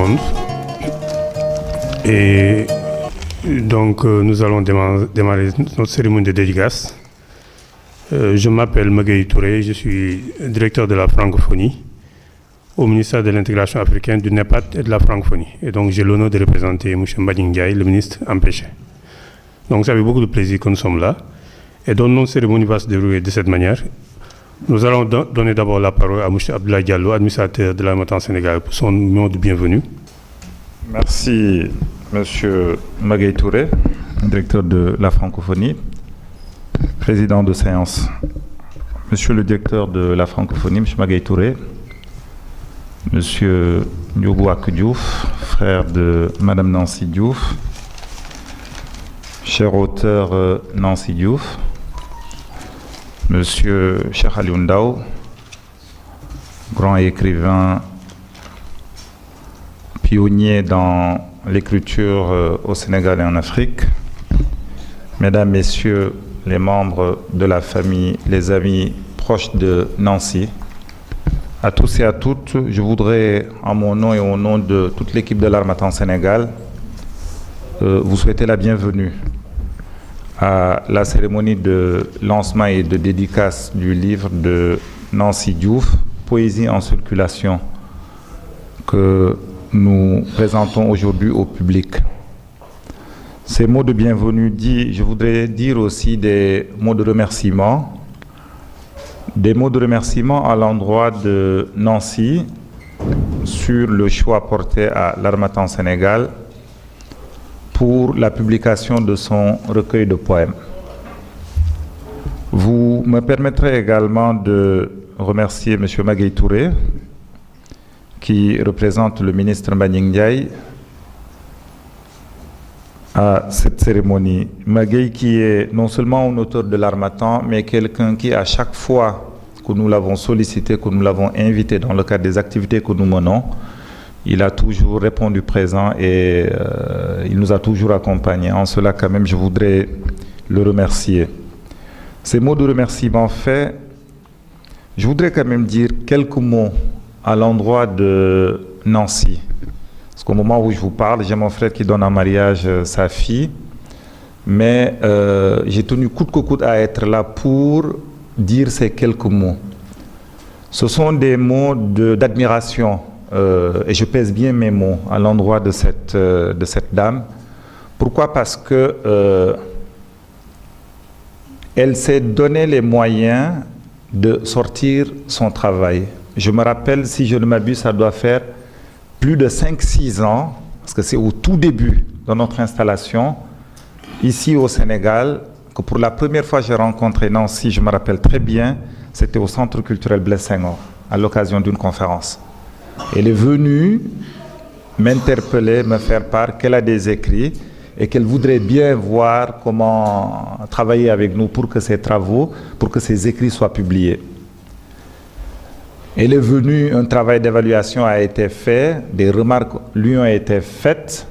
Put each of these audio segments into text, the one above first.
monde. Et donc, nous allons démarrer notre cérémonie de dédicace. Je m'appelle Magaye Touré, je suis directeur de la francophonie au ministère de l'intégration africaine, du NEPAD et de la francophonie. Et donc, j'ai l'honneur de représenter M. Mbagnick Ndiaye, le ministre empêché. Donc, ça fait beaucoup de plaisir que nous sommes là. Et donc, notre cérémonie va se dérouler de cette manière. Nous allons donner d'abord la parole à M. Abdoulaye Diallo, administrateur de l'Harmattan Sénégal, pour son mot de bienvenue. Merci, M. Magaye Touré, directeur de la francophonie, président de séance. Monsieur le directeur de la francophonie, M. Magaye Touré, M. Ndiogou Ak Diouf, frère de Mme Nancy Diouf, cher auteur Nancy Diouf, Monsieur Cheikh Aliou Ndao, grand écrivain, pionnier dans l'écriture au Sénégal et en Afrique, Mesdames, Messieurs les membres de la famille, les amis proches de Nancy, à tous et à toutes, je voudrais, en mon nom et au nom de toute l'équipe de l'Harmattan Sénégal, vous souhaiter la bienvenue à la cérémonie de lancement et de dédicace du livre de Nancy Diouf, Poésie en circulation, que nous présentons aujourd'hui au public. Ces mots de bienvenue dit, je voudrais dire aussi des mots de remerciement. Des mots de remerciement à l'endroit de Nancy sur le choix porté à l'Harmattan Sénégal pour la publication de son recueil de poèmes. Vous me permettrez également de remercier M. Magaye Touré, qui représente le ministre Mbagnick Ndiaye à cette cérémonie. Magaye qui est non seulement un auteur de l'Harmattan, mais quelqu'un qui, à chaque fois que nous l'avons sollicité, que nous l'avons invité dans le cadre des activités que nous menons, il a toujours répondu présent et il nous a toujours accompagnés. En cela, quand même, je voudrais le remercier. Ces mots de remerciement faits, je voudrais quand même dire quelques mots à l'endroit de Nancy. Parce qu'au moment où je vous parle, j'ai mon frère qui donne en mariage sa fille, mais j'ai tenu coûte que coûte à être là pour dire ces quelques mots. Ce sont des mots d'admiration, et je pèse bien mes mots à l'endroit de cette dame. Pourquoi? Parce que elle s'est donné les moyens de sortir son travail. Je me rappelle, si je ne m'abuse, ça doit faire plus de 5-6 ans, parce que c'est au tout début de notre installation, ici au Sénégal, que pour la première fois j'ai rencontré Nancy, je me rappelle très bien, c'était au Centre culturel Blaise Senghor, à l'occasion d'une conférence. Elle est venue m'interpeller, me faire part qu'elle a des écrits et qu'elle voudrait bien voir comment travailler avec nous pour que ces travaux, pour que ces écrits soient publiés. Elle est venue, un travail d'évaluation a été fait, des remarques lui ont été faites,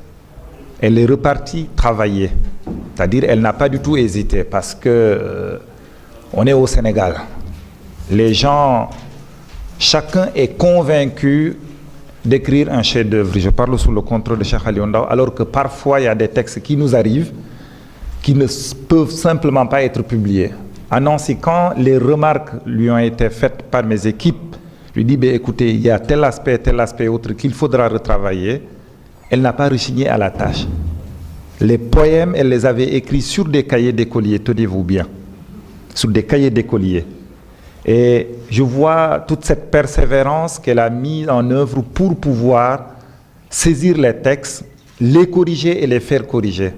elle est repartie travailler. C'est-à-dire elle n'a pas du tout hésité parce que on est au Sénégal. Les gens, chacun est convaincu d'écrire un chef-d'œuvre. Je parle sous le contrôle de Cheikh Aliou Ndao, alors que parfois il y a des textes qui nous arrivent qui ne peuvent simplement pas être publiés. À Nancy, quand les remarques lui ont été faites par mes équipes, je lui dis, écoutez, il y a tel aspect autre qu'il faudra retravailler. Elle n'a pas rechigné à la tâche. Les poèmes, elle les avait écrits sur des cahiers d'écoliers, tenez-vous bien, sur des cahiers d'écoliers. Et je vois toute cette persévérance qu'elle a mise en œuvre pour pouvoir saisir les textes, les corriger et les faire corriger.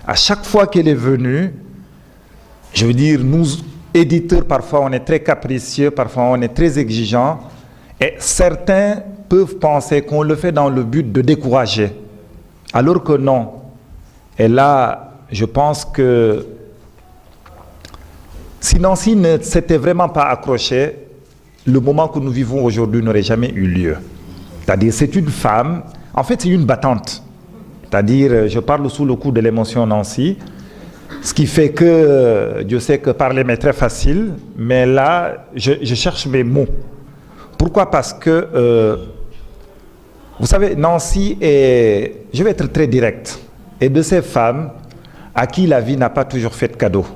À chaque fois qu'elle est venue, je veux dire, nous, éditeurs, parfois on est très capricieux, parfois on est très exigeants, et certains peuvent penser qu'on le fait dans le but de décourager, alors que non. Et là, je pense que si Nancy ne s'était vraiment pas accrochée, le moment que nous vivons aujourd'hui n'aurait jamais eu lieu. C'est-à-dire, c'est une femme, en fait c'est une battante. C'est-à-dire, je parle sous le coup de l'émotion Nancy, ce qui fait que, Dieu sait que parler m'est très facile, mais là, je cherche mes mots. Pourquoi? Parce que Vous savez, Nancy est, je vais être très direct, est de ces femmes à qui la vie n'a pas toujours fait de cadeau.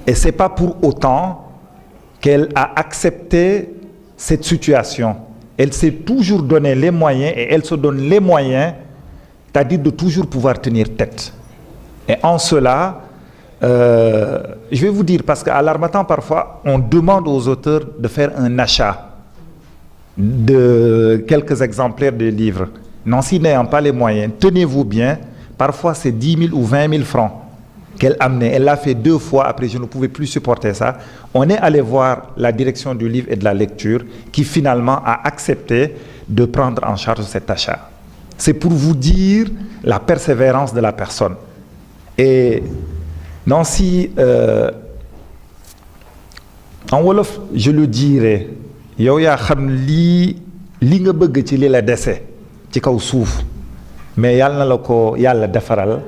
Et ce n'est pas pour autant qu'elle a accepté cette situation. Elle s'est toujours donné les moyens et elle se donne les moyens, c'est-à-dire de toujours pouvoir tenir tête. Et en cela, je vais vous dire, parce qu'à l'Harmattan, parfois, on demande aux auteurs de faire un achat de quelques exemplaires de livres. Nancy n'ayant pas les moyens, tenez-vous bien, parfois c'est 10 000 ou 20 000 francs qu'elle amenait. Elle l'a fait 2 fois, après je ne pouvais plus supporter ça. On est allé voir la direction du livre et de la lecture qui finalement a accepté de prendre en charge cet achat. C'est pour vous dire la persévérance de la personne. Et Nancy, en wolof, je le dirais, yow yaa xam li nga bëgg ci li la dese ci kaw suuf mais yàlla na la ko yàlla defaral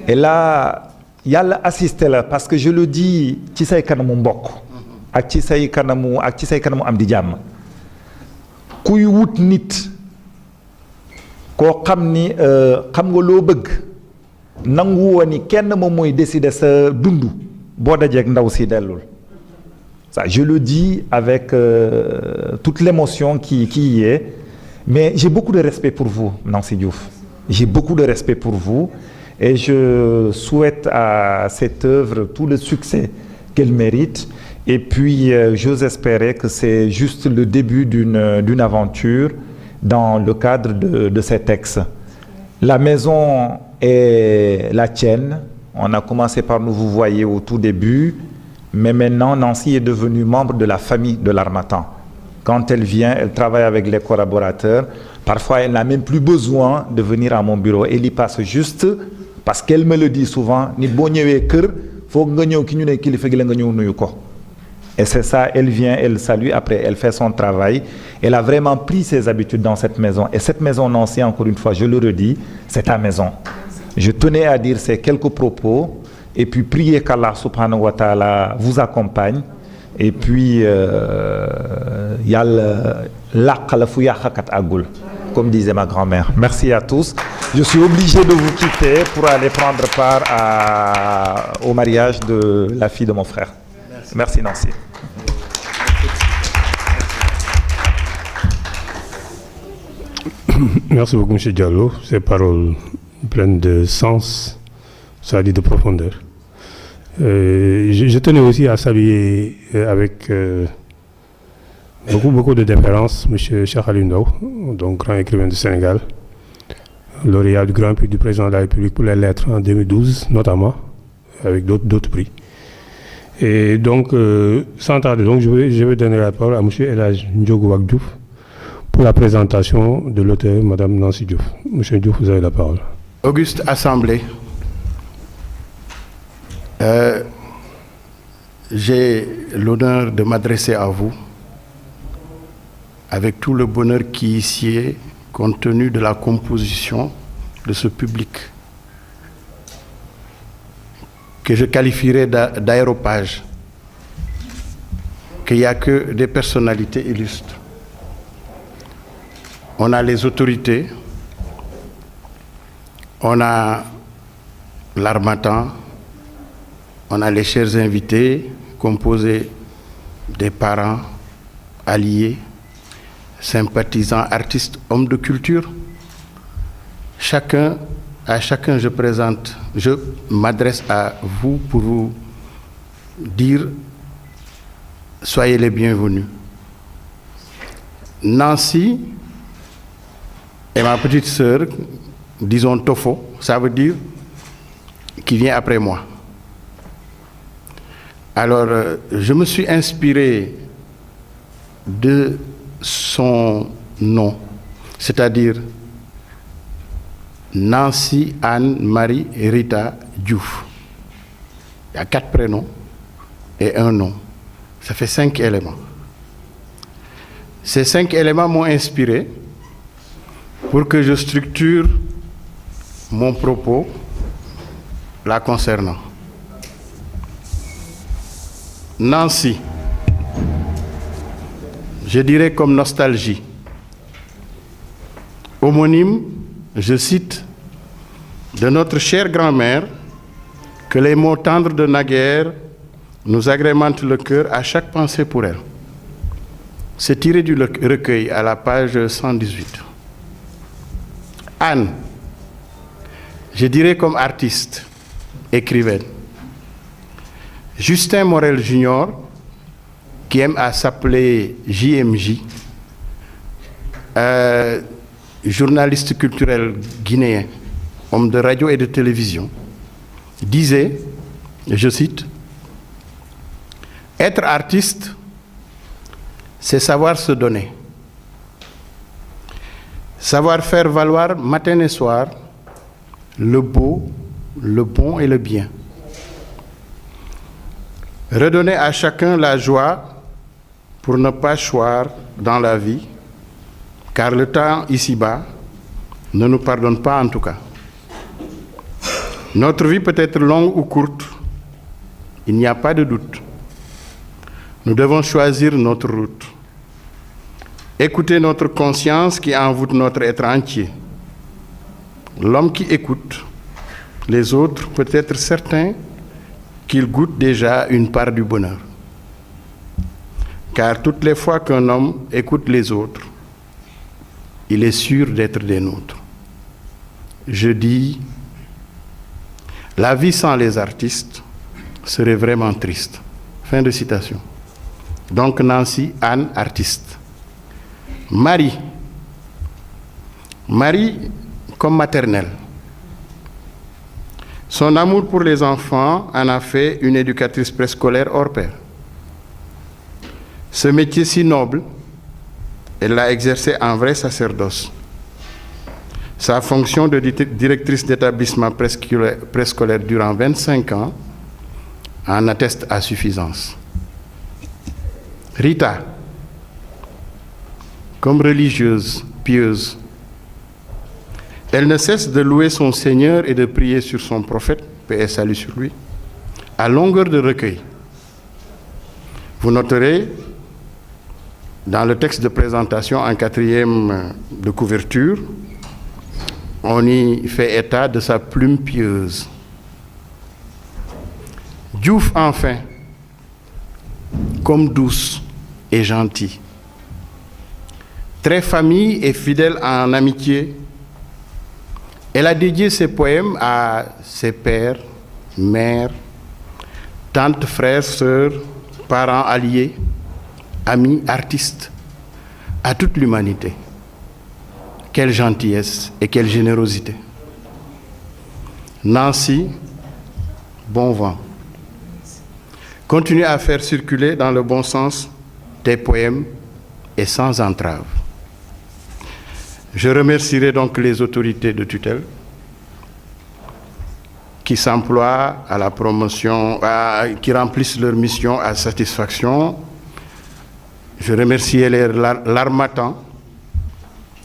et là yàlla assisté la parce que je le dis ci say kanamu mbokk ak ci say kanamu am di jàmm kuy wut nit koo xam ni xam nga loo bëgg nangu woon ni kenn moom mooy décider sa dund boo dajeek ndaw si dellul. Ça, je le dis avec toute l'émotion qui y est, mais j'ai beaucoup de respect pour vous, Nancy Diouf. J'ai beaucoup de respect pour vous et je souhaite à cette œuvre tout le succès qu'elle mérite. Et puis, j'ose espérer que c'est juste le début d'une aventure dans le cadre de ces textes. La maison est la tienne. On a commencé par nous vous voyez au tout début. Mais maintenant, Nancy est devenue membre de la famille de l'Harmattan. Quand elle vient, elle travaille avec les collaborateurs. Parfois, elle n'a même plus besoin de venir à mon bureau. Elle y passe juste parce qu'elle me le dit souvent. Et c'est ça, elle vient, elle salue, après elle fait son travail. Elle a vraiment pris ses habitudes dans cette maison. Et cette maison, Nancy, encore une fois, je le redis, c'est ta maison. Je tenais à dire ces quelques propos. Et puis priez qu'Allah subhanahu wa ta'ala vous accompagne. Et puis comme disait ma grand-mère. Merci à tous. Je suis obligé de vous quitter pour aller prendre part au mariage de la fille de mon frère. Merci Nancy. Merci beaucoup, M. Diallo. Ces paroles pleines de sens, ça dit de profondeur. Je tenais aussi à saluer avec beaucoup de déférence M. Cheikh Aliou Ndao, donc grand écrivain du Sénégal, lauréat du Grand Prix du Président de la République pour les lettres en 2012, notamment, avec d'autres prix. Et donc, sans tarder, donc, je vais donner la parole à M. El Hadj Ndiogou Wack Diouf pour la présentation de l'auteur, Mme Nancy Diouf. M. Diouf, vous avez la parole. Auguste Assemblée, j'ai l'honneur de m'adresser à vous avec tout le bonheur qui y sied compte tenu de la composition de ce public que je qualifierais d'aéropage, qu'il n'y a que des personnalités illustres. On a les autorités, on a l'Harmattan, on a les chers invités composés des parents, alliés, sympathisants, artistes, hommes de culture. À chacun je m'adresse à vous pour vous dire soyez les bienvenus. Nancy est ma petite sœur, disons Tofo, ça veut dire qui vient après moi. Alors, je me suis inspiré de son nom, c'est-à-dire Nancy Anne Marie Rita Diouf. Il y a 4 prénoms et un nom. Ça fait 5 éléments. Ces 5 éléments m'ont inspiré pour que je structure mon propos la concernant. Nancy, je dirais comme nostalgie. homonyme, je cite, de notre chère grand-mère, que les mots tendres de naguère nous agrémentent le cœur à chaque pensée pour elle. C'est tiré du recueil à la page 118. Anne, je dirais comme artiste, écrivaine. Justin Morel Jr., qui aime à s'appeler JMJ, journaliste culturel guinéen, homme de radio et de télévision, disait, je cite, « Être artiste, c'est savoir se donner, savoir faire valoir matin et soir le beau, le bon et le bien. Redonner à chacun la joie pour ne pas choir dans la vie, car le temps ici-bas ne nous pardonne pas en tout cas. Notre vie peut être longue ou courte, il n'y a pas de doute. Nous devons choisir notre route. Écouter notre conscience qui envoûte notre être entier. L'homme qui écoute les autres peut être certain qu'il goûte déjà une part du bonheur. Car toutes les fois qu'un homme écoute les autres, il est sûr d'être des nôtres. Je dis, la vie sans les artistes serait vraiment triste. Fin de citation. Donc Nancy, Anne, artiste. Marie. Marie comme maternelle. Son amour pour les enfants en a fait une éducatrice préscolaire hors pair. Ce métier si noble, elle l'a exercé en vrai sacerdoce. Sa fonction de directrice d'établissement préscolaire durant 25 ans en atteste à suffisance. Rita, comme religieuse, pieuse, elle ne cesse de louer son Seigneur et de prier sur son prophète, paix et salut sur lui, à longueur de recueil. Vous noterez, dans le texte de présentation en 4e de couverture, on y fait état de sa plume pieuse. Diouf, enfin, comme douce et gentille, très famille et fidèle en amitié, elle a dédié ses poèmes à ses pères, mères, tantes, frères, sœurs, parents, alliés, amis, artistes, à toute l'humanité. Quelle gentillesse et quelle générosité. Nancy, bon vent. Continue à faire circuler dans le bon sens tes poèmes et sans entrave. Je remercierai donc les autorités de tutelle qui s'emploient à la promotion, qui remplissent leur mission à satisfaction. Je remercie l'Harmattan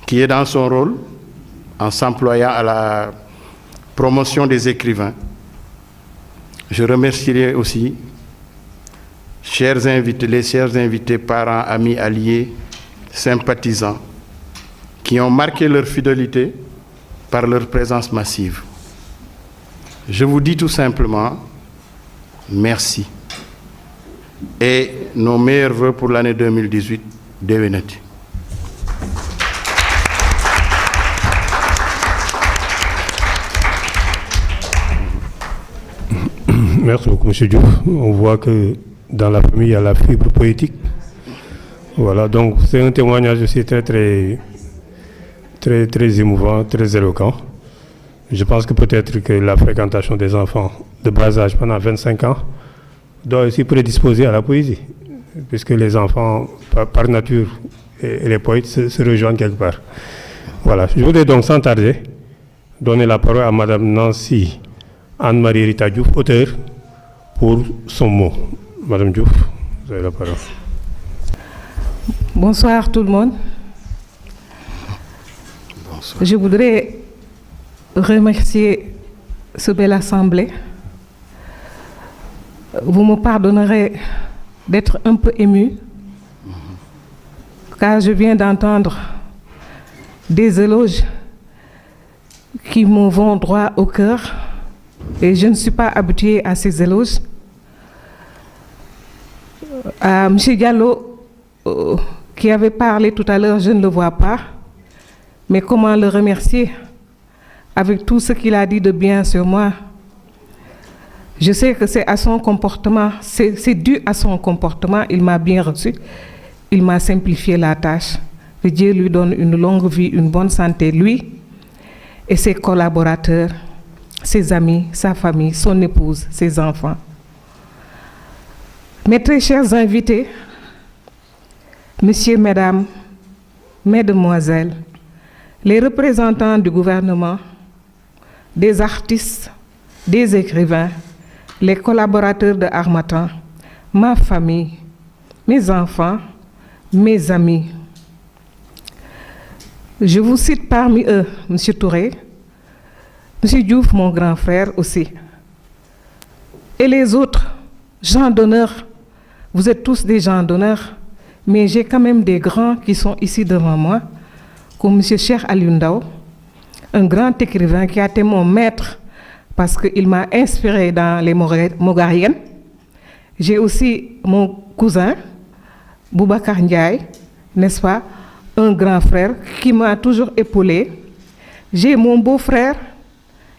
qui est dans son rôle en s'employant à la promotion des écrivains. Je remercierai aussi les chers invités, parents, amis, alliés, sympathisants, qui ont marqué leur fidélité par leur présence massive. Je vous dis tout simplement merci et nos meilleurs vœux pour l'année 2018 déwénati. Merci beaucoup, M. Diouf. On voit que dans la famille, il y a la fibre poétique. Voilà, donc c'est un témoignage aussi très émouvant, très éloquent. Je pense que peut-être que la fréquentation des enfants de bas âge pendant 25 ans doit aussi prédisposer à la poésie, puisque les enfants, par nature, et les poètes se rejoignent quelque part. Voilà, je voudrais donc sans tarder donner la parole à Mme Nancy Anne-Marie Rita Diouf, auteure, pour son mot. Madame Diouf, vous avez la parole. Bonsoir tout le monde. Bonsoir. Je voudrais remercier ce bel assemblée. Vous me pardonnerez d'être un peu émue, car je viens d'entendre des éloges qui me vont droit au cœur et je ne suis pas habituée à ces éloges. À M. Diallo, qui avait parlé tout à l'heure, je ne le vois pas, mais comment le remercier avec tout ce qu'il a dit de bien sur moi? Je sais que c'est à son comportement, c'est dû à son comportement, il m'a bien reçu, il m'a simplifié la tâche. Que Dieu lui donne une longue vie, une bonne santé, lui et ses collaborateurs, ses amis, sa famille, son épouse, ses enfants. Mes très chers invités, messieurs, mesdames, mesdemoiselles, les représentants du gouvernement, des artistes, des écrivains, les collaborateurs de Harmattan, ma famille, mes enfants, mes amis. Je vous cite parmi eux, M. Touré, M. Diouf, mon grand frère aussi, et les autres gens d'honneur. Vous êtes tous des gens d'honneur, mais j'ai quand même des grands qui sont ici devant moi, comme M. Cheikh Aliou Ndao, un grand écrivain qui a été mon maître parce qu'il m'a inspiré dans les Mogariennes. J'ai aussi mon cousin, Boubacar Ndiaye, n'est-ce pas, un grand frère qui m'a toujours épaulé. J'ai mon beau-frère,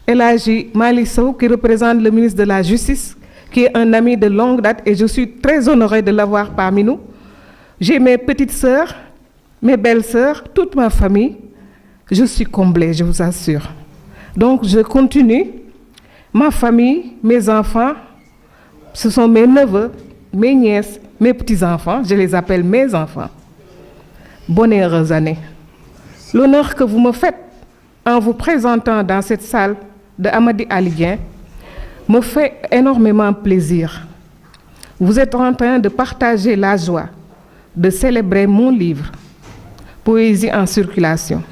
El Hadji Malick Sow, qui représente le ministre de la Justice, qui est un ami de longue date et je suis très honorée de l'avoir parmi nous. J'ai mes petites sœurs, mes belles-sœurs, toute ma famille. Je suis comblée, je vous assure. Donc je continue. Ma famille, mes enfants, ce sont mes neveux, mes nièces, mes petits-enfants, je les appelle mes enfants. Bonne et heureuse année. L'honneur que vous me faites en vous présentant dans cette salle de Amady Ali Dieng me fait énormément plaisir. Vous êtes en train de partager la joie de célébrer mon livre, Poésie en circulation,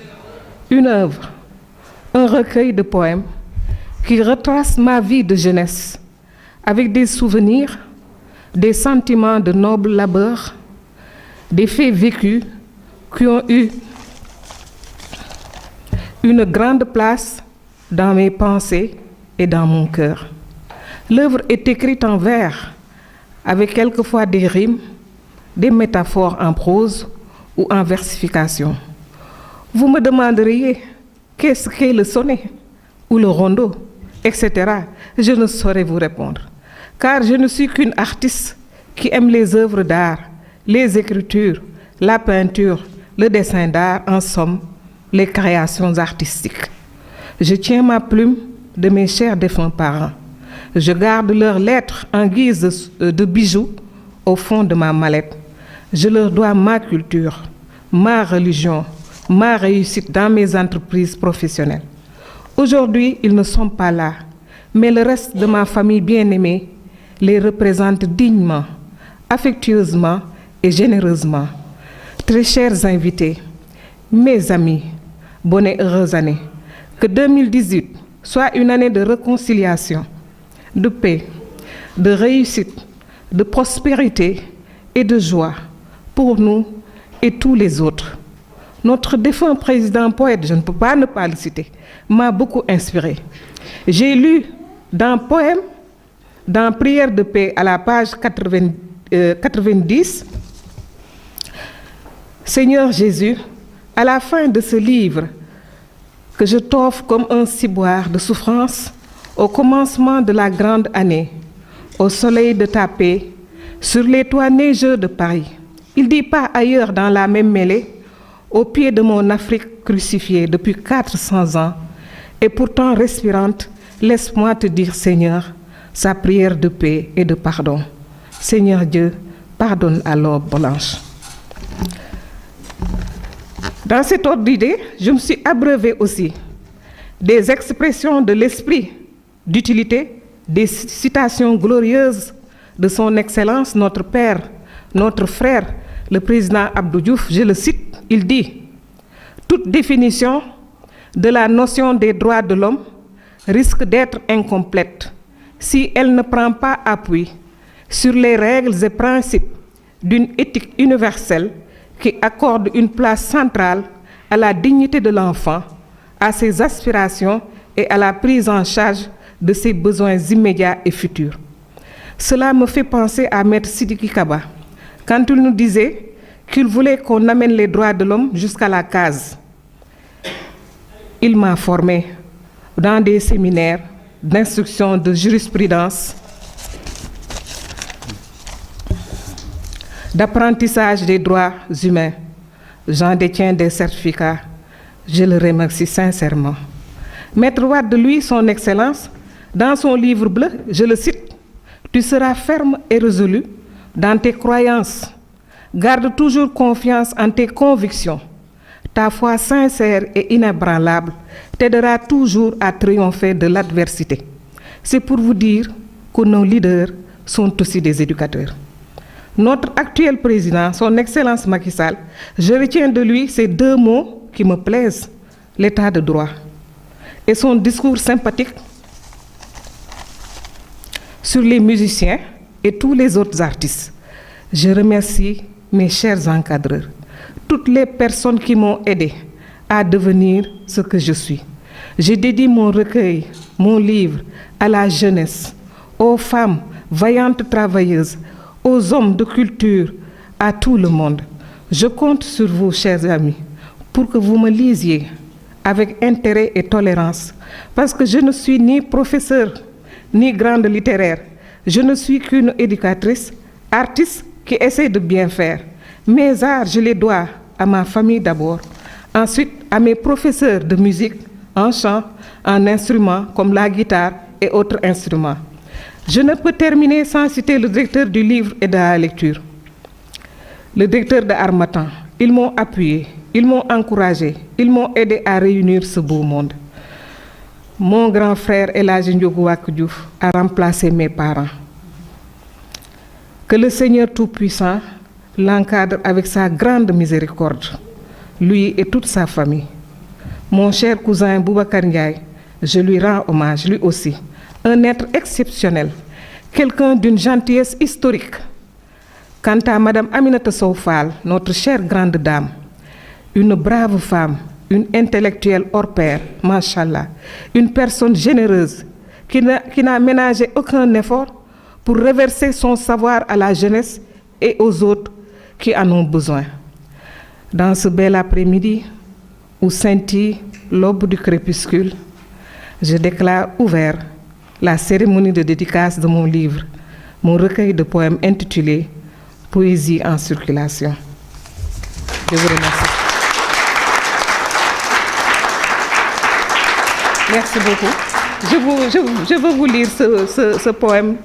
une œuvre, un recueil de poèmes qui retrace ma vie de jeunesse avec des souvenirs, des sentiments de noble labeur, des faits vécus qui ont eu une grande place dans mes pensées et dans mon cœur. L'œuvre est écrite en vers, avec quelquefois des rimes, des métaphores en prose ou en versification. Vous me demanderiez qu'est-ce qu'est le sonnet ou le rondeau, etc. Je ne saurais vous répondre, car je ne suis qu'une artiste qui aime les œuvres d'art, les écritures, la peinture, le dessin d'art, en somme, les créations artistiques. Je tiens ma plume de mes chers défunts parents. Je garde leurs lettres en guise de bijoux au fond de ma mallette. Je leur dois ma culture, ma religion, ma réussite dans mes entreprises professionnelles. Aujourd'hui, ils ne sont pas là, mais le reste de ma famille bien-aimée les représente dignement, affectueusement et généreusement. Très chers invités, mes amis, bonne et heureuse année. Que 2018 soit une année de réconciliation, de paix, de réussite, de prospérité et de joie pour nous et tous les autres. Notre défunt président poète, je ne peux pas ne pas le citer, m'a beaucoup inspiré. J'ai lu dans Poème, dans Prière de paix à la page 90, Seigneur Jésus, à la fin de ce livre que je t'offre comme un ciboire de souffrance, au commencement de la grande année, au soleil de ta paix, sur les toits neigeux de Paris. Il dit pas ailleurs dans la même mêlée, au pied de mon Afrique crucifiée depuis 400 ans, et pourtant respirante, laisse-moi te dire, Seigneur, sa prière de paix et de pardon. Seigneur Dieu, pardonne à l'aube blanche. Dans cet ordre d'idée, je me suis abreuvée aussi des expressions de l'esprit d'utilité, des citations glorieuses de son Excellence, notre Père, notre frère, le président Abdou Diouf. Je le cite, il dit « Toute définition de la notion des droits de l'homme risque d'être incomplète si elle ne prend pas appui sur les règles et principes d'une éthique universelle qui accorde une place centrale à la dignité de l'enfant, à ses aspirations et à la prise en charge de ses besoins immédiats et futurs. Cela me fait penser à Maître Sidiki Kaba, quand il nous disait qu'il voulait qu'on amène les droits de l'homme jusqu'à la case. Il m'a formé dans des séminaires d'instruction de jurisprudence, d'apprentissage des droits humains. J'en détiens des certificats. Je le remercie sincèrement. Maître Wade, lui, son Excellence, dans son livre bleu, je le cite, « Tu seras ferme et résolu dans tes croyances. Garde toujours confiance en tes convictions. Ta foi sincère et inébranlable t'aidera toujours à triompher de l'adversité. » C'est pour vous dire que nos leaders sont aussi des éducateurs. Notre actuel président, son Excellence Macky Sall, je retiens de lui ces deux mots qui me plaisent, l'état de droit et son discours sympathique sur les musiciens et tous les autres artistes. Je remercie mes chers encadreurs, toutes les personnes qui m'ont aidé à devenir ce que je suis. Je dédie mon recueil, mon livre à la jeunesse, aux femmes vaillantes travailleuses, aux hommes de culture, à tout le monde. Je compte sur vous, chers amis, pour que vous me lisiez avec intérêt et tolérance, parce que je ne suis ni professeur, ni grande littéraire. Je ne suis qu'une éducatrice, artiste qui essaie de bien faire. Mes arts, je les dois à ma famille d'abord, ensuite à mes professeurs de musique, en chant, en instruments comme la guitare et autres instruments. Je ne peux terminer sans citer le directeur du livre et de la lecture, le directeur de Harmattan. Ils m'ont appuyé, ils m'ont encouragé, ils m'ont aidé à réunir ce beau monde. Mon grand frère El Hadji Ndiogou Wack Diouf a remplacé mes parents. Que le Seigneur Tout-Puissant l'encadre avec sa grande miséricorde, lui et toute sa famille. Mon cher cousin Boubacar Ndiaye, je lui rends hommage, lui aussi. Un être exceptionnel, quelqu'un d'une gentillesse historique. Quant à Madame Aminata Sow Fall, notre chère grande dame, une brave femme, une intellectuelle hors pair, machallah, une personne généreuse qui n'a ménagé aucun effort pour reverser son savoir à la jeunesse et aux autres qui en ont besoin. Dans ce bel après-midi où scintille l'aube du crépuscule, je déclare ouvert la cérémonie de dédicace de mon livre, mon recueil de poèmes intitulé « Poésie en circulation ». Je vous remercie. Merci beaucoup. Je veux vous lire ce poème.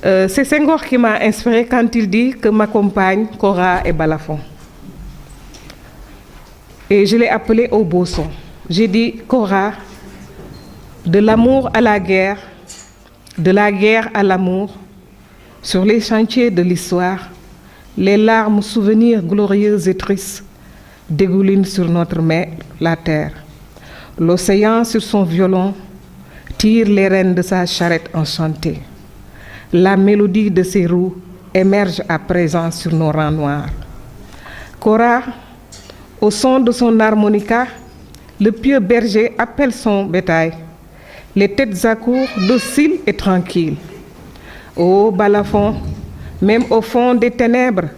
C'est Senghor qui m'a inspiré quand il dit que m'accompagnent Cora et Balafon. Et je l'ai appelé au beau son. J'ai dit Cora, de l'amour à la guerre, de la guerre à l'amour, sur les chantiers de l'histoire, les larmes, souvenirs glorieux et tristes dégoulinent sur notre mère, la terre. L'océan sur son violon tire les rênes de sa charrette enchantée. La mélodie de ses roues émerge à présent sur nos rangs noirs. Cora, au son de son harmonica, le pieux berger appelle son bétail. Les têtes à court, dociles et tranquilles. Ô balafon, même au fond des ténèbres,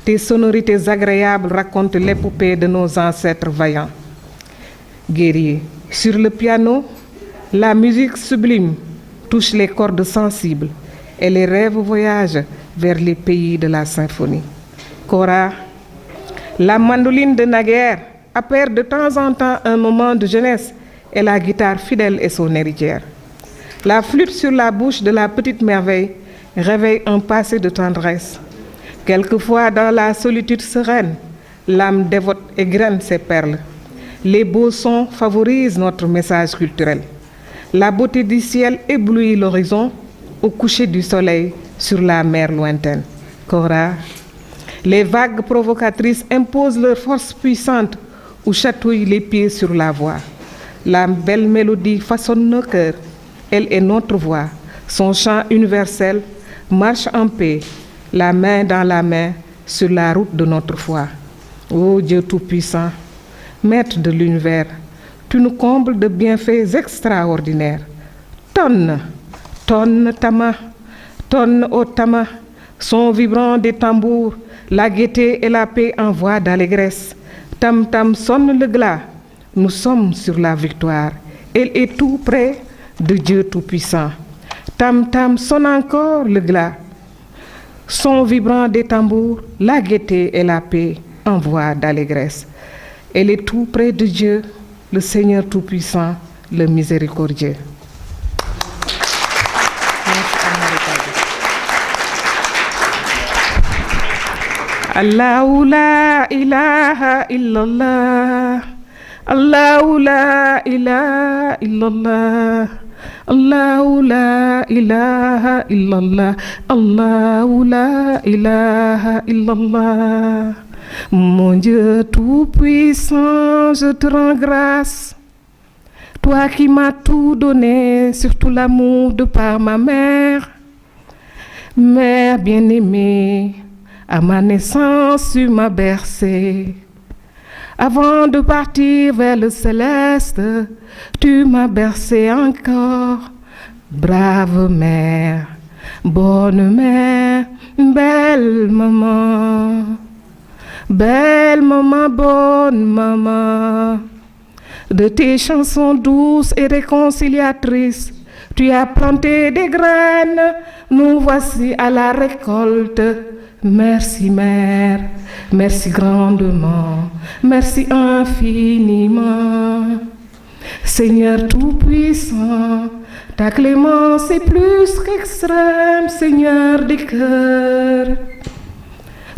tes sonorités agréables racontent l'épopée de nos ancêtres vaillants. Guerriers, sur le piano, la musique sublime touche les cordes sensibles et les rêves voyagent vers les pays de la symphonie. Cora, la mandoline de naguère appert de temps en temps un moment de jeunesse et la guitare fidèle est son héritière. La flûte sur la bouche de la petite merveille réveille un passé de tendresse. Quelquefois, dans la solitude sereine, l'âme dévote égrène ses perles. Les beaux sons favorisent notre message culturel. La beauté du ciel éblouit l'horizon au coucher du soleil sur la mer lointaine. Cora, les vagues provocatrices imposent leur force puissante ou chatouillent les pieds sur la voie. La belle mélodie façonne nos cœurs. Elle est notre voix. Son chant universel marche en paix, la main dans la main, sur la route de notre foi. Ô Dieu Tout-Puissant, Maître de l'univers, tu nous combles de bienfaits extraordinaires. Tonne, tonne tama, tonne au tama, son vibrant des tambours, la gaieté et la paix envoient d'allégresse. Tam tam sonne le glas, nous sommes sur la victoire. Elle est tout près de Dieu Tout-Puissant. Tam tam sonne encore le glas, son vibrant des tambours, la gaieté et la paix envoient d'allégresse. Elle est tout près de Dieu, le Seigneur Tout-Puissant, le Miséricordieux. Allahu la ilaha illallah, Allahu la ilaha illallah, Allahu la ilaha illallah, Allahu la ilaha illallah. Mon Dieu tout-puissant, je te rends grâce, toi qui m'as tout donné, surtout l'amour de par ma mère. Mère bien-aimée, à ma naissance, tu m'as bercé. Avant de partir vers le céleste, tu m'as bercé encore. Brave mère, bonne mère, belle maman. Belle maman, bonne maman. De tes chansons douces et réconciliatrices, tu as planté des graines, nous voici à la récolte. Merci mère, merci grandement, merci infiniment. Seigneur Tout-Puissant, ta clémence est plus qu'extrême, Seigneur des cœurs.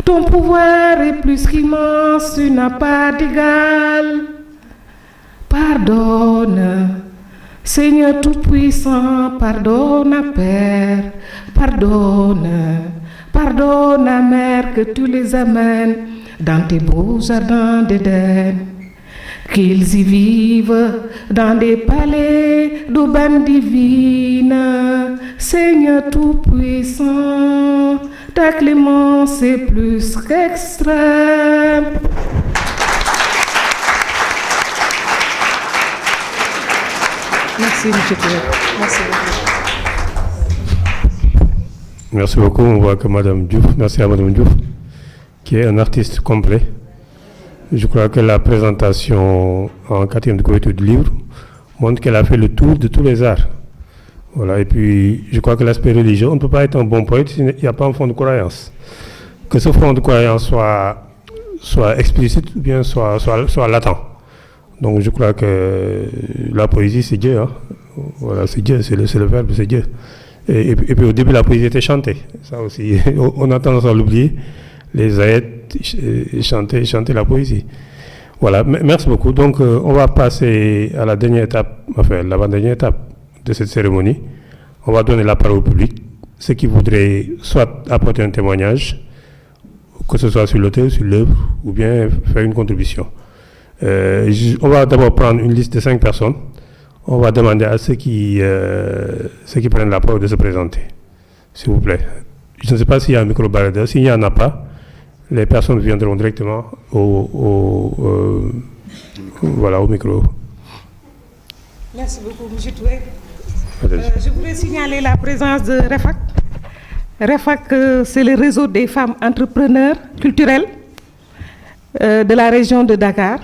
Ton pouvoir est plus qu'immense, tu n'as pas d'égal. Pardonne, Seigneur Tout-Puissant, pardonne, Père, pardonne. Pardonne à mère que tu les amènes dans tes beaux jardins d'Éden, qu'ils y vivent dans des palais d'aubaine divine. Seigneur Tout-Puissant, ta clémence est plus qu'extrême. Merci, M. Touré. Merci beaucoup. Merci beaucoup. On voit que Madame Diouf, merci à Madame Diouf, qui est un artiste complet. Je crois que la présentation en 4e de couverture du livre montre qu'elle a fait le tour de tous les arts. Voilà. Et puis, je crois que l'aspect religieux, on ne peut pas être un bon poète s'il n'y a pas un fond de croyance. Que ce fond de croyance soit explicite ou bien soit latent. Donc, je crois que la poésie, c'est Dieu. Hein. Voilà, c'est Dieu, c'est le verbe, c'est Dieu. Et puis au début, la poésie était chantée. Ça aussi, on a tendance à l'oublier. Les aètes chantaient la poésie. Voilà, merci beaucoup. Donc, on va passer à la dernière étape, enfin, l'avant-dernière étape de cette cérémonie. On va donner la parole au public, ceux qui voudraient soit apporter un témoignage, que ce soit sur l'auteur, sur l'œuvre, ou bien faire une contribution. On va d'abord prendre une liste de 5 personnes. On va demander à ceux qui prennent la parole de se présenter, s'il vous plaît. Je ne sais pas s'il y a un micro-baladeur. S'il n'y en a pas, les personnes viendront directement au micro. Merci beaucoup, M. Touré. Je voudrais signaler la présence de REFAC. REFAC, c'est le réseau des femmes entrepreneurs culturelles de la région de Dakar.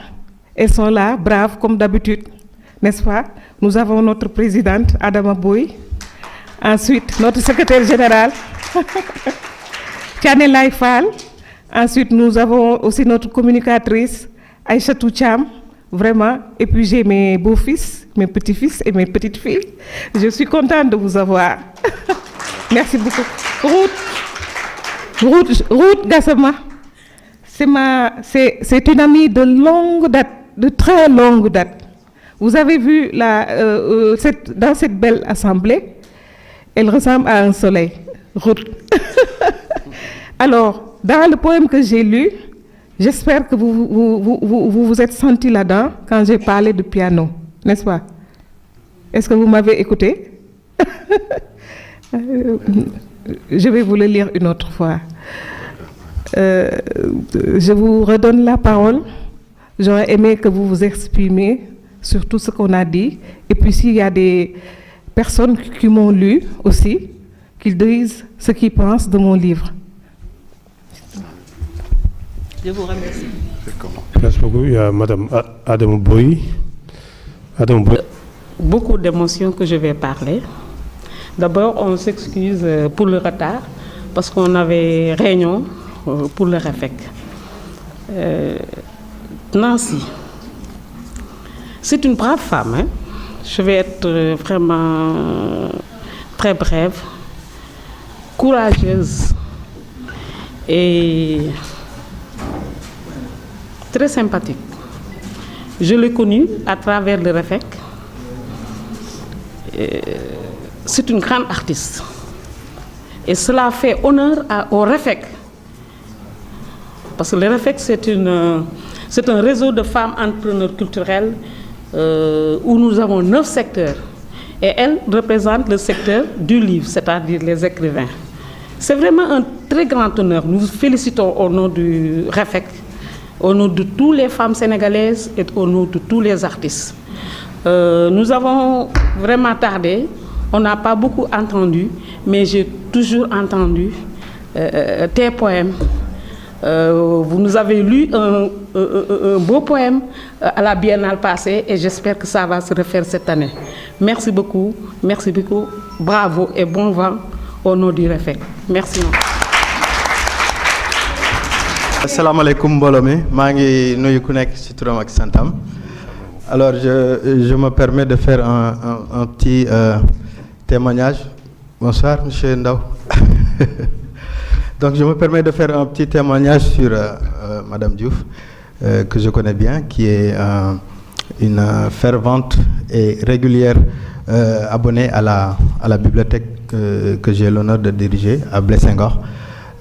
Elles sont là, braves comme d'habitude, n'est-ce pas? Nous avons notre présidente, Adama Boy. Ensuite, notre secrétaire général, Tiane Laïfal. Ensuite, nous avons aussi notre communicatrice, Aïcha Toucham, vraiment. Et puis, j'ai mes beaux-fils, mes petits-fils et mes petites-filles. Je suis contente de vous avoir. Merci beaucoup. Ruth Gassama, c'est une amie de longue date, de très longue date. Vous avez vu dans cette belle assemblée, elle ressemble à un soleil. Ruth. Alors, dans le poème que j'ai lu, j'espère que vous êtes senti là-dedans quand j'ai parlé de piano, n'est-ce pas? Est-ce que vous m'avez écouté? Je vais vous le lire une autre fois. Je vous redonne la parole. j'aurais aimé que vous vous exprimiez sur tout ce qu'on a dit. Et puis s'il y a des personnes qui m'ont lu aussi, qu'ils disent ce qu'ils pensent de mon livre. Je vous remercie. Merci beaucoup. Il y a Madame Adam Boy. Beaucoup d'émotions que je vais parler. D'abord, on s'excuse pour le retard parce qu'on avait réunion pour le REFEC. Nancy, c'est une brave femme. Hein? Je vais être vraiment très brève, courageuse et très sympathique. Je l'ai connue à travers le REFEC. C'est une grande artiste. Et cela fait honneur au REFEC. Parce que le REFEC, c'est un réseau de femmes entrepreneurs culturelles où nous avons 9 secteurs. Et elle représente le secteur du livre, c'est-à-dire les écrivains. C'est vraiment un très grand honneur. Nous vous félicitons au nom du REFEC, au nom de toutes les femmes sénégalaises et au nom de tous les artistes. Nous avons vraiment tardé, on n'a pas beaucoup entendu, mais j'ai toujours entendu tes poèmes. Vous nous avez lu un beau poème à la Biennale passée et j'espère que ça va se refaire cette année. Merci beaucoup, bravo et bon vent au nom du REFEC. Merci. Assalamu alaikum mbooloo mi maa ngi nuyu ku nekk ci turam ak santam. Alors je me permets de faire un petit témoignage. Bonsoir monsieur Ndaw. Donc je me permets de faire un petit témoignage sur Madame Diouf que je connais bien, qui est une fervente et régulière abonnée à la bibliothèque que j'ai l'honneur de diriger à Blaise Senghor.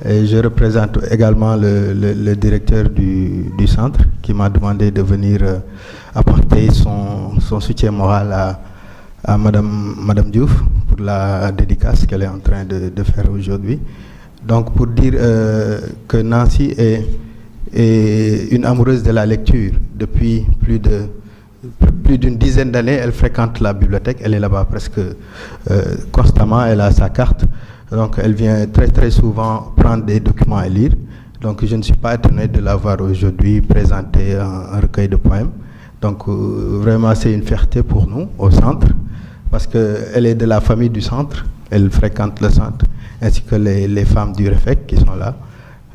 Et je représente également le directeur du centre qui m'a demandé de venir apporter son soutien moral à Madame Diouf pour la dédicace qu'elle est en train de faire aujourd'hui. Donc pour dire que Nancy est une amoureuse de la lecture. Depuis plus d'une dizaine d'années, elle fréquente la bibliothèque, elle est là-bas presque constamment, elle a sa carte. Donc elle vient très très souvent prendre des documents à lire. Donc je ne suis pas étonné de la voir aujourd'hui présenter un recueil de poèmes. Donc vraiment c'est une fierté pour nous au centre, parce qu'elle est de la famille du centre, elle fréquente le centre, ainsi que les femmes du REFEC qui sont là.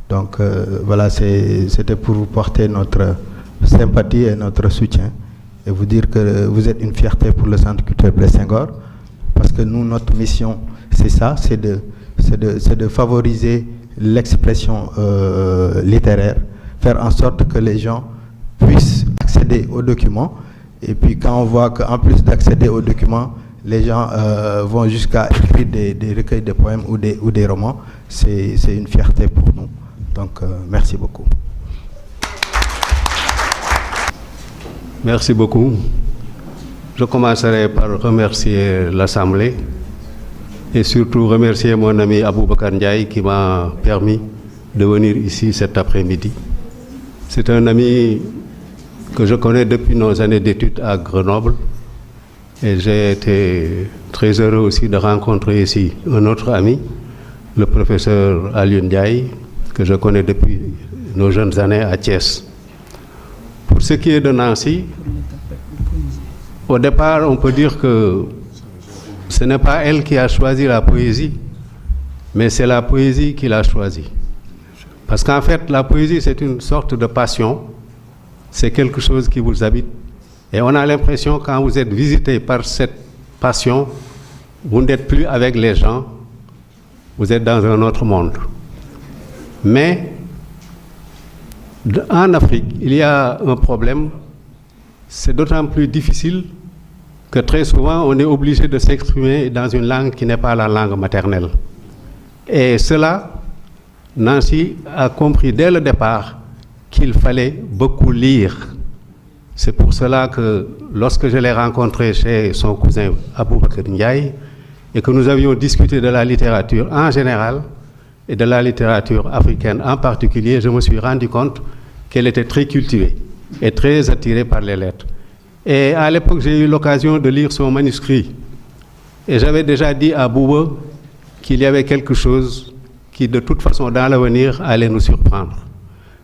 Donc voilà, c'était pour vous porter notre sympathie et notre soutien et vous dire que vous êtes une fierté pour le centre culturel Blaise Senghor, parce que nous, notre mission, c'est ça, c'est de favoriser l'expression littéraire, faire en sorte que les gens puissent accéder aux documents. Et puis quand on voit qu'en plus d'accéder aux documents, les gens vont jusqu'à écrire des recueils de poèmes ou des romans, c'est une fierté pour nous. Donc merci beaucoup. Merci beaucoup. Je commencerai par remercier l'Assemblée et surtout remercier mon ami Aboubacar Ndiaye qui m'a permis de venir ici cet après-midi. C'est un ami que je connais depuis nos années d'études à Grenoble et j'ai été très heureux aussi de rencontrer ici un autre ami, le professeur Alioune Ndiaye, que je connais depuis nos jeunes années à Thiès. Pour ce qui est de Nancy, au départ, on peut dire que ce n'est pas elle qui a choisi la poésie, mais c'est la poésie qui l'a choisie. Parce qu'en fait, la poésie, c'est une sorte de passion, c'est quelque chose qui vous habite. Et on a l'impression, quand vous êtes visité par cette passion, vous n'êtes plus avec les gens, vous êtes dans un autre monde. Mais en Afrique, il y a un problème, c'est d'autant plus difficile que très souvent on est obligé de s'exprimer dans une langue qui n'est pas la langue maternelle. Et cela, Nancy a compris dès le départ qu'il fallait beaucoup lire. C'est pour cela que lorsque je l'ai rencontré chez son cousin Aboubacar Ndiaye et que nous avions discuté de la littérature en général et de la littérature africaine en particulier, je me suis rendu compte qu'elle était très cultivée. et très attiré par les lettres. Et à l'époque, j'ai eu l'occasion de lire son manuscrit. Et j'avais déjà dit à Bouba qu'il y avait quelque chose qui, de toute façon, dans l'avenir, allait nous surprendre.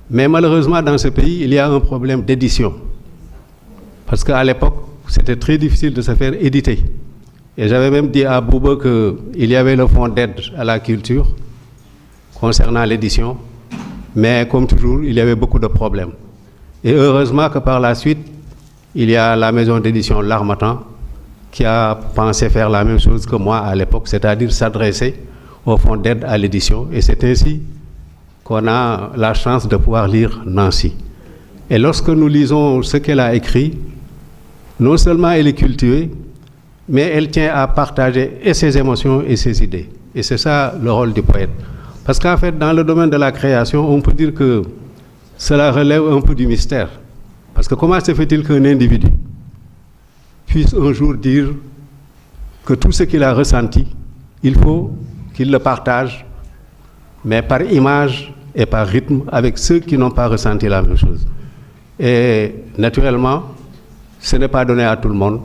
Mais malheureusement, dans ce pays, il y a un problème d'édition. Parce qu'à l'époque, c'était très difficile de se faire éditer. Et j'avais même dit à Bouba qu'il y avait le fonds d'aide à la culture concernant l'édition. Mais comme toujours, il y avait beaucoup de problèmes. Et heureusement que par la suite, il y a la maison d'édition L'Harmattan qui a pensé faire la même chose que moi à l'époque, c'est-à-dire s'adresser au fonds d'aide à l'édition. Et c'est ainsi qu'on a la chance de pouvoir lire Nancy. Et lorsque nous lisons ce qu'elle a écrit, non seulement elle est cultivée, mais elle tient à partager et ses émotions et ses idées. Et c'est ça le rôle du poète. Parce qu'en fait, dans le domaine de la création, on peut dire que cela relève un peu du mystère. Parce que comment se fait-il qu'un individu puisse un jour dire que tout ce qu'il a ressenti, il faut qu'il le partage, mais par image et par rythme, avec ceux qui n'ont pas ressenti la même chose. Et naturellement, ce n'est pas donné à tout le monde,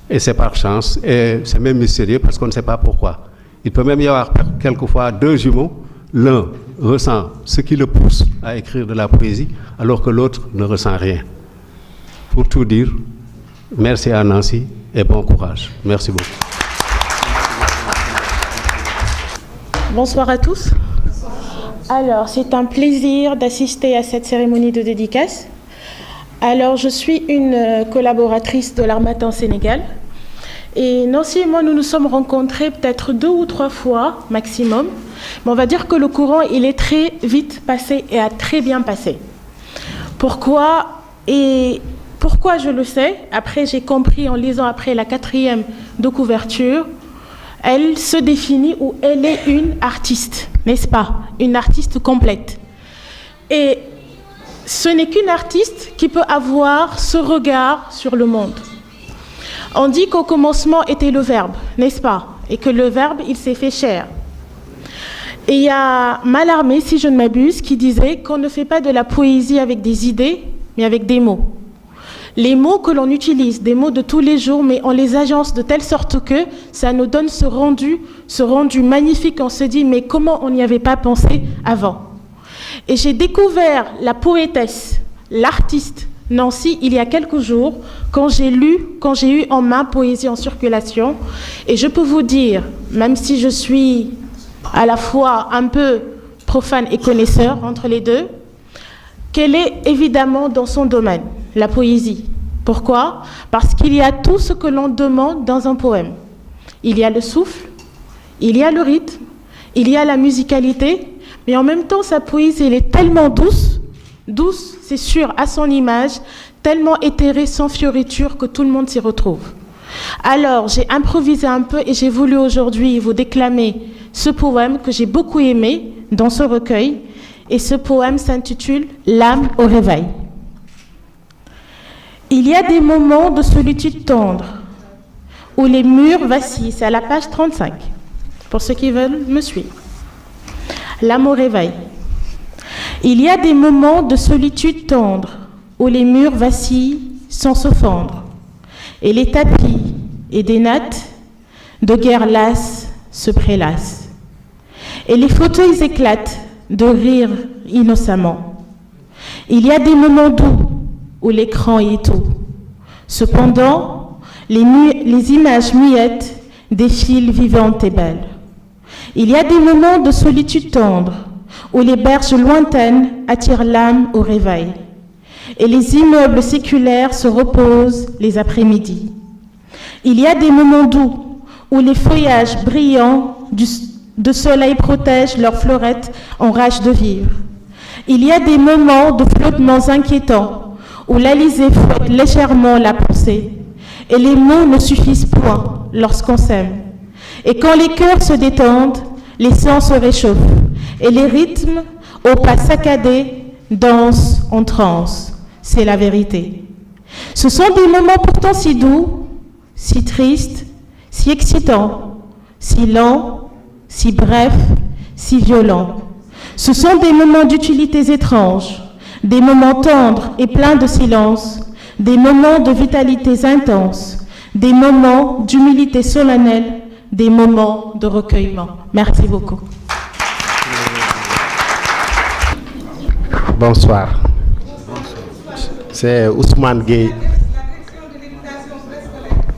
et c'est par chance, et c'est même mystérieux parce qu'on ne sait pas pourquoi. Il peut même y avoir quelquefois deux jumeaux, l'un ressent ce qui le pousse à écrire de la poésie, alors que l'autre ne ressent rien. Pour tout dire, merci à Nancy et bon courage. Merci beaucoup. Bonsoir à tous. Alors, c'est un plaisir d'assister à cette cérémonie de dédicace. Alors, je suis une collaboratrice de l'Harmattan Sénégal. Et Nancy et moi, nous nous sommes rencontrés peut-être 2 ou 3 fois maximum. Mais on va dire que le courant, il est très vite passé et a très bien passé. Pourquoi je le sais? Après, j'ai compris en lisant après la 4e de couverture. Elle se définit ou elle est une artiste, n'est-ce pas? Une artiste complète. Et ce n'est qu'une artiste qui peut avoir ce regard sur le monde. On dit qu'au commencement était le Verbe, n'est-ce pas? Et que le Verbe, il s'est fait chair. Et il y a Mallarmé, si je ne m'abuse, qui disait qu'on ne fait pas de la poésie avec des idées, mais avec des mots. Les mots que l'on utilise, des mots de tous les jours, mais on les agence de telle sorte que ça nous donne ce rendu magnifique. On se dit, mais comment on n'y avait pas pensé avant? Et j'ai découvert la poétesse, l'artiste Nancy, il y a quelques jours, quand j'ai eu en main Poésie en circulation. Et je peux vous dire, même si je suis à la fois un peu profane et connaisseur entre les deux, qu'elle est évidemment dans son domaine, la poésie. Pourquoi? Parce qu'il y a tout ce que l'on demande dans un poème. Il y a le souffle, il y a le rythme, il y a la musicalité, mais en même temps, sa poésie, elle est tellement douce, c'est sûr, à son image, tellement éthérée, sans fioriture, que tout le monde s'y retrouve. Alors, j'ai improvisé un peu et j'ai voulu aujourd'hui vous déclamer ce poème que j'ai beaucoup aimé dans ce recueil. Et ce poème s'intitule « L'âme au réveil ». Il y a des moments de solitude tendre où les murs vacillent. C'est à la page 35, pour ceux qui veulent me suivre. L'âme au réveil. Il y a des moments de solitude tendre où les murs vacillent sans se fendre, et les tapis et des nattes de guerre lasse se prélassent, et les fauteuils éclatent de rire innocemment. Il y a des moments doux où l'écran est tout. Cependant, les images muettes défilent vivantes et belles. Il y a des moments de solitude tendre où les berges lointaines attirent l'âme au réveil et les immeubles séculaires se reposent les après-midi. Il y a des moments doux où les feuillages brillants de soleil protègent leurs fleurettes en rage de vivre. Il y a des moments de flottements inquiétants où l'Alizé fouette légèrement la pensée et les mots ne suffisent point lorsqu'on s'aime. Et quand les cœurs se détendent, les sens se réchauffent et les rythmes, au pas saccadé, dansent en transe. C'est la vérité. Ce sont des moments pourtant si doux, si tristes, si excitants, si lents, si brefs, si violents. Ce sont des moments d'utilités étranges, des moments tendres et pleins de silence, des moments de vitalité intense, des moments d'humilité solennelle, des moments de recueillement. Merci beaucoup. Bonsoir. C'est Ousmane Gueye.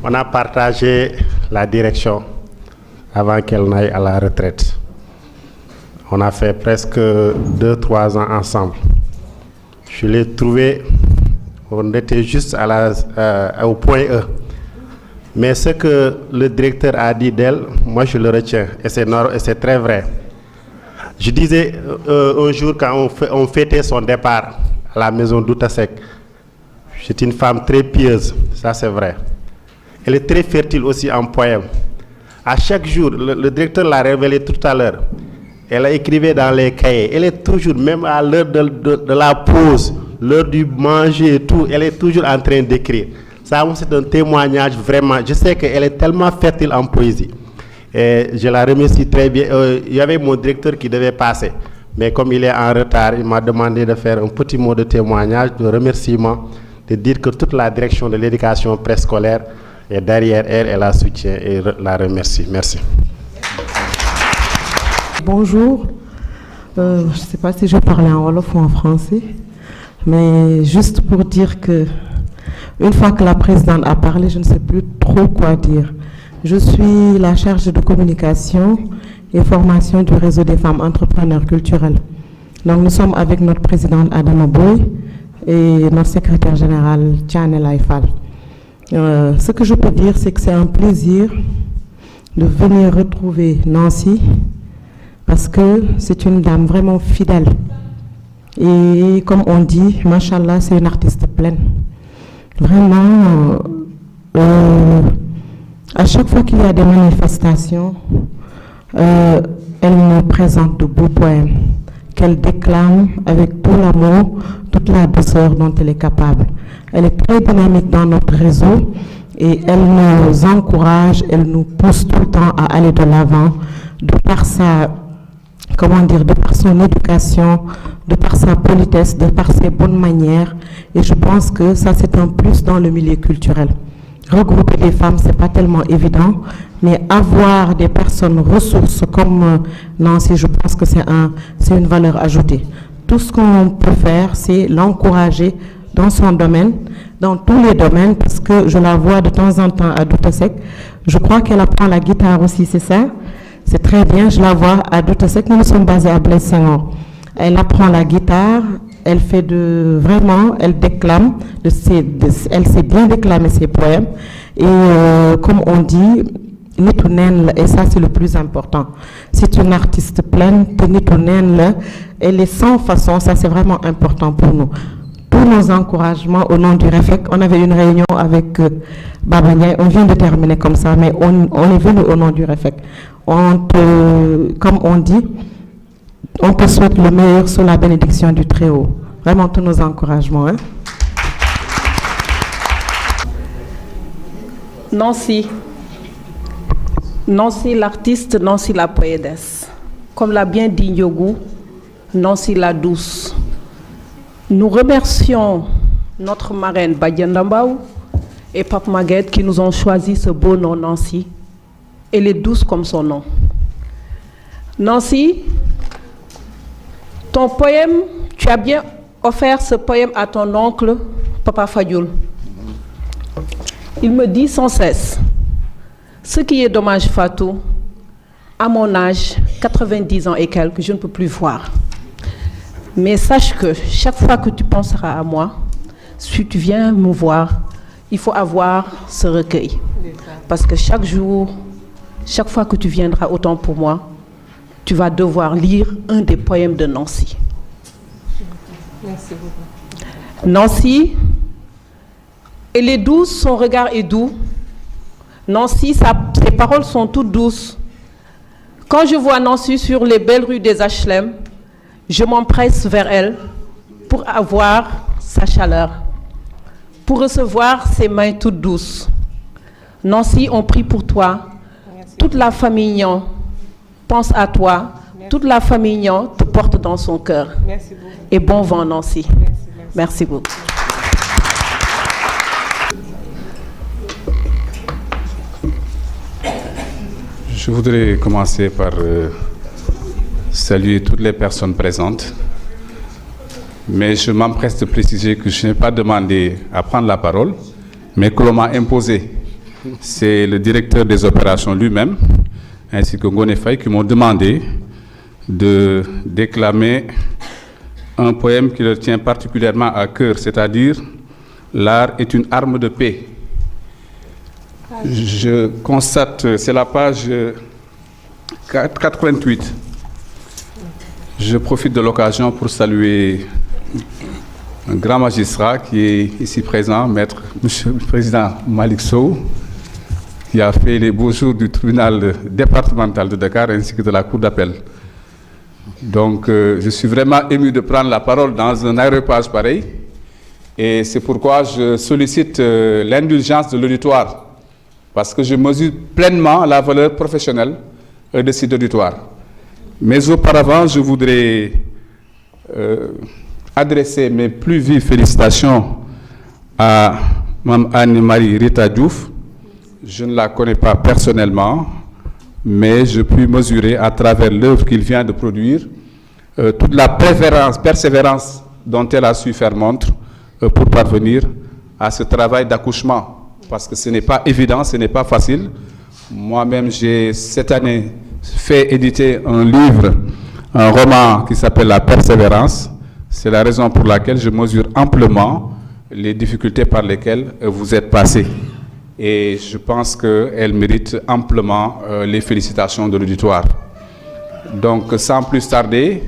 On a partagé la direction avant qu'elle n'aille à la retraite. On a fait presque 2-3 ans ensemble. Je l'ai trouvé, on était juste au point E. Mais ce que le directeur a dit d'elle, moi je le retiens, et c'est très vrai. Je disais un jour quand on fêtait son départ à la maison d'Outasek, c'est une femme très pieuse, ça c'est vrai. Elle est très fertile aussi en poèmes. À chaque jour, le directeur l'a révélé tout à l'heure, elle a écrivé dans les cahiers, elle est toujours, même à l'heure de la pause, l'heure du manger et tout, elle est toujours en train d'écrire. Ça, c'est un témoignage vraiment, je sais qu'elle est tellement fertile en poésie. Et je la remercie très bien. Il y avait mon directeur qui devait passer, mais comme il est en retard, il m'a demandé de faire un petit mot de témoignage, de remerciement, de dire que toute la direction de l'éducation préscolaire est derrière elle, elle la soutient et la remercie. Merci. Bonjour. Je ne sais pas si je parlais en wolof ou en français, mais juste pour dire que une fois que la présidente a parlé, je ne sais plus trop quoi dire. Je suis la chargée de communication et formation du réseau des femmes entrepreneurs culturelles. Donc nous sommes avec notre présidente Adama Boy et notre secrétaire général Tiane Laïfal. Ce que je peux dire, c'est que c'est un plaisir de venir retrouver Nancy parce que c'est une dame vraiment fidèle. Et comme on dit, machallah, c'est une artiste pleine. Vraiment, à chaque fois qu'il y a des manifestations, elle nous présente de beaux poèmes qu'elle déclame avec tout l'amour, toute la douceur dont elle est capable. Elle est très dynamique dans notre réseau et elle nous encourage, elle nous pousse tout le temps à aller de l'avant, de par de par son éducation, de par sa politesse, de par ses bonnes manières. Et je pense que ça, c'est un plus dans le milieu culturel. Regrouper des femmes, c'est pas tellement évident, mais avoir des personnes ressources comme Nancy, je pense que c'est une valeur ajoutée. Tout ce qu'on peut faire, c'est l'encourager dans son domaine, dans tous les domaines, parce que je la vois de temps en temps à Doutasek. Je crois qu'elle apprend la guitare aussi, c'est ça? C'est très bien, je la vois à Doutasek. Nous sommes basés à Blaise Senghor. Elle apprend la guitare, elle fait elle déclame, elle sait bien déclamer ses poèmes. Et comme on dit, et ça c'est le plus important. C'est une artiste pleine, elle est sans façon, ça c'est vraiment important pour nous. Tous nos encouragements au nom du REFEC, on avait une réunion avec Baba Ndiaye, on vient de terminer comme ça, mais on est venu au nom du REFEC. Comme on dit, on te souhaite le meilleur sous la bénédiction du Très-Haut. Vraiment tous nos encouragements. Hein? Nancy l'artiste, Nancy la poétesse. Comme l'a bien dit Nyogou, Nancy la douce. Nous remercions notre marraine Badiandambaou et Pape Maguette qui nous ont choisi ce beau nom Nancy. Elle est douce comme son nom. Nancy, ton poème, tu as bien offert ce poème à ton oncle, Papa Fadioul. Il me dit sans cesse, ce qui est dommage, Fatou, à mon âge, 90 ans et quelques, je ne peux plus voir. Mais sache que chaque fois que tu penseras à moi, si tu viens me voir, il faut avoir ce recueil. Parce que chaque jour, chaque fois que tu viendras autant pour moi, tu vas devoir lire un des poèmes de Nancy. Merci beaucoup. Nancy, elle est douce, son regard est doux. Nancy, ses paroles sont toutes douces. Quand je vois Nancy sur les belles rues des HLM, je m'empresse vers elle pour avoir sa chaleur, pour recevoir ses mains toutes douces. Nancy, on prie pour toi. Merci. Toute la famille Nyan pense à toi. Merci. Toute la famille Nyan te porte dans son cœur. Merci beaucoup. Et bon vent, Nancy. Merci. Merci beaucoup. Je voudrais commencer par saluer toutes les personnes présentes, mais je m'empresse de préciser que je n'ai pas demandé à prendre la parole, mais que l'on m'a imposé. C'est le directeur des opérations lui-même, ainsi que Ngoné Faye, qui m'ont demandé de déclamer un poème qui leur tient particulièrement à cœur, c'est-à-dire « L'art est une arme de paix ». Je constate, c'est la page 88. Je profite de l'occasion pour saluer un grand magistrat qui est ici présent, Maître Monsieur le Président Malick Sow, qui a fait les beaux jours du tribunal départemental de Dakar ainsi que de la cour d'appel. Donc, je suis vraiment ému de prendre la parole dans un aréopage pareil, et c'est pourquoi je sollicite l'indulgence de l'auditoire, parce que je mesure pleinement la valeur professionnelle de cet auditoire. Mais auparavant, je voudrais adresser mes plus vives félicitations à Mme Anne-Marie Rita Diouf. Je ne la connais pas personnellement, mais je puis mesurer à travers l'œuvre qu'il vient de produire toute la persévérance dont elle a su faire montre pour parvenir à ce travail d'accouchement. Parce que ce n'est pas évident, ce n'est pas facile. Moi-même, j'ai cette année fait éditer un livre, un roman qui s'appelle La Persévérance. C'est la raison pour laquelle je mesure amplement les difficultés par lesquelles vous êtes passé. Et je pense qu'elle mérite amplement les félicitations de l'auditoire. Donc, sans plus tarder,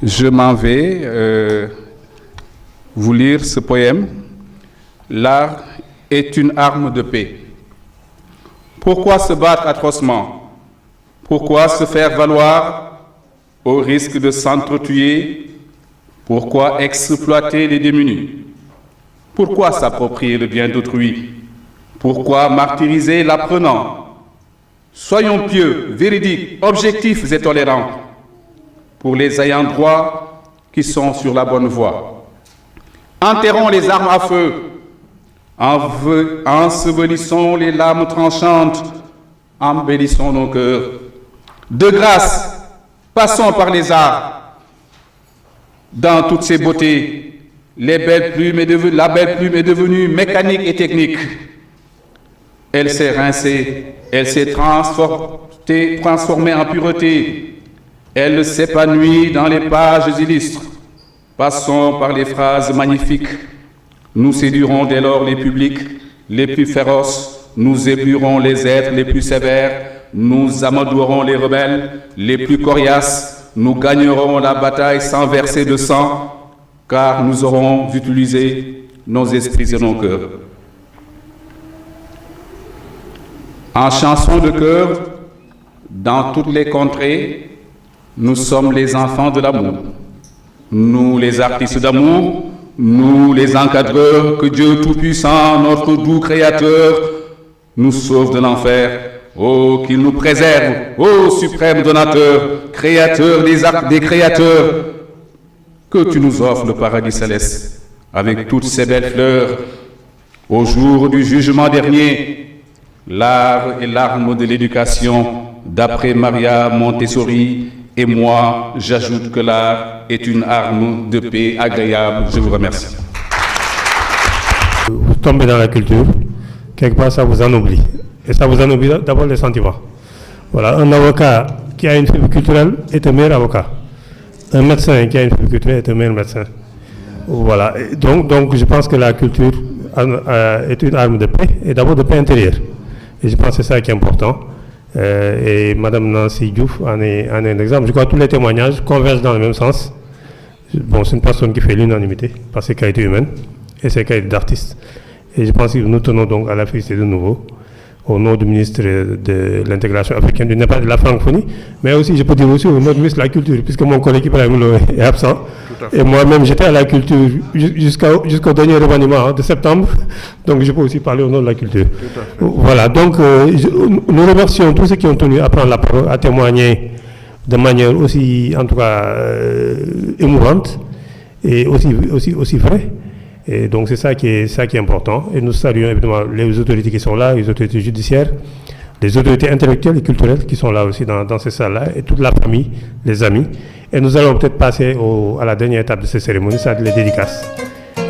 je m'en vais vous lire ce poème. L'art est une arme de paix. Pourquoi se battre atrocement? Pourquoi se faire valoir au risque de s'entretuer? Pourquoi exploiter les démunis? Pourquoi s'approprier le bien d'autrui? Pourquoi martyriser l'apprenant? Soyons pieux, véridiques, objectifs et tolérants pour les ayants droit qui sont sur la bonne voie. Enterrons les armes à feu, ensevelissons les lames tranchantes, embellissons nos cœurs. De grâce, passons par les arts. Dans toutes ses beautés, la belle plume est devenue mécanique et technique. Elle s'est rincée, elle s'est transformée en pureté. Elle s'épanouit dans les pages illustres. Passons par les phrases magnifiques. Nous séduirons dès lors les publics les plus féroces. Nous éblouirons les êtres les plus sévères. Nous amadouerons les rebelles les plus coriaces. Nous gagnerons la bataille sans verser de sang, car nous aurons utilisé nos esprits et nos cœurs. En chanson de cœur, dans toutes les contrées, nous sommes les enfants de l'amour. Nous, les artistes d'amour, nous, les encadreurs, que Dieu Tout-Puissant, notre doux Créateur, nous sauve de l'enfer. Oh, qu'il nous préserve, ô suprême donateur, créateur des créateurs, que tu nous offres le paradis céleste, avec toutes ces belles fleurs. Au jour du jugement dernier, l'art est l'arme de l'éducation, d'après Maria Montessori, et moi, j'ajoute que l'art est une arme de paix agréable. Je vous remercie. Vous tombez dans la culture, quelque part ça vous ennoblit. Et ça vous ennoblit d'abord les sentiments. Voilà, un avocat qui a une fibre culturelle est un meilleur avocat. Un médecin qui a une fibre culturelle est un meilleur médecin. Voilà, et donc je pense que la culture est une arme de paix, et d'abord de paix intérieure. Et je pense que c'est ça qui est important. Et Mme Nancy Diouf en est un exemple. Je crois que tous les témoignages convergent dans le même sens. Bon, c'est une personne qui fait l'unanimité par ses qualités humaines et ses qualités d'artiste. Et je pense que nous tenons donc à la féliciter de nouveau, au nom du ministre de l'intégration africaine, du Népal, de la francophonie, mais aussi, je peux dire aussi, au nom du ministre de la culture, puisque mon collègue Ibrahim Lo est absent. Et moi-même, j'étais à la culture jusqu'au dernier remaniement de septembre, donc je peux aussi parler au nom de la culture. Voilà, donc nous remercions tous ceux qui ont tenu à prendre la parole, à témoigner de manière aussi, en tout cas, émouvante et aussi vraie. Et donc c'est ça qui est important. Et nous saluons évidemment les autorités qui sont là, les autorités judiciaires, les autorités intellectuelles et culturelles qui sont là aussi dans ces salles-là, et toute la famille, les amis. Et nous allons peut-être passer à la dernière étape de cette cérémonie, c'est-à-dire les dédicaces.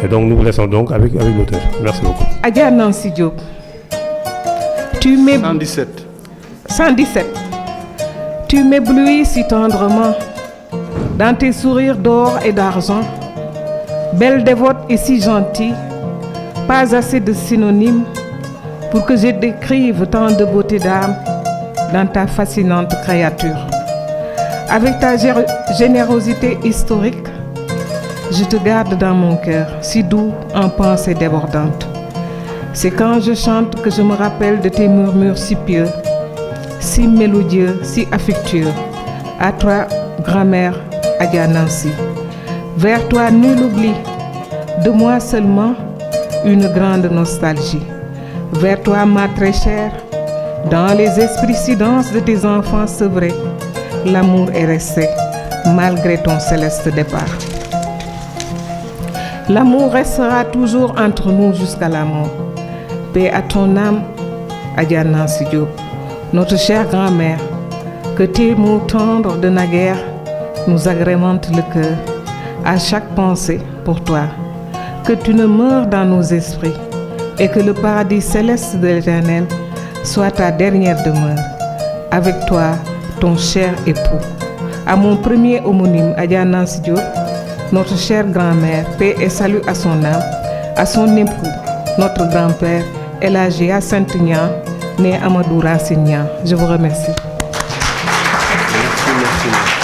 Et donc nous vous laissons donc avec l'auteur. Merci beaucoup. Adja Nancy Diop, tu 117. Tu m'éblouis si tendrement dans tes sourires d'or et d'argent. Belle dévote et si gentille, pas assez de synonymes pour que je décrive tant de beauté d'âme dans ta fascinante créature. Avec ta générosité historique, je te garde dans mon cœur, si doux en pensée débordante. C'est quand je chante que je me rappelle de tes murmures si pieux, si mélodieux, si affectueux. À toi, grand-mère Adja Nancy. Vers toi, nul oubli. De moi seulement, une grande nostalgie. Vers toi, ma très chère, dans les esprits si denses de tes enfants sevrés, l'amour est resté, malgré ton céleste départ. L'amour restera toujours entre nous jusqu'à la mort. Paix à ton âme, Adja Nancy Diop, notre chère grand-mère, que tes mots tendres de naguère nous agrémentent le cœur à chaque pensée pour toi. Que tu ne meurs dans nos esprits et que le paradis céleste de l'Éternel soit ta dernière demeure. Avec toi, ton cher époux. À mon premier homonyme, Adja Nancy Diop, notre chère grand-mère, paix et salut à son âme, à son époux, notre grand-père, El Hadji Saint-Ignan, né Amadou Racine Niang. Je vous remercie. Merci.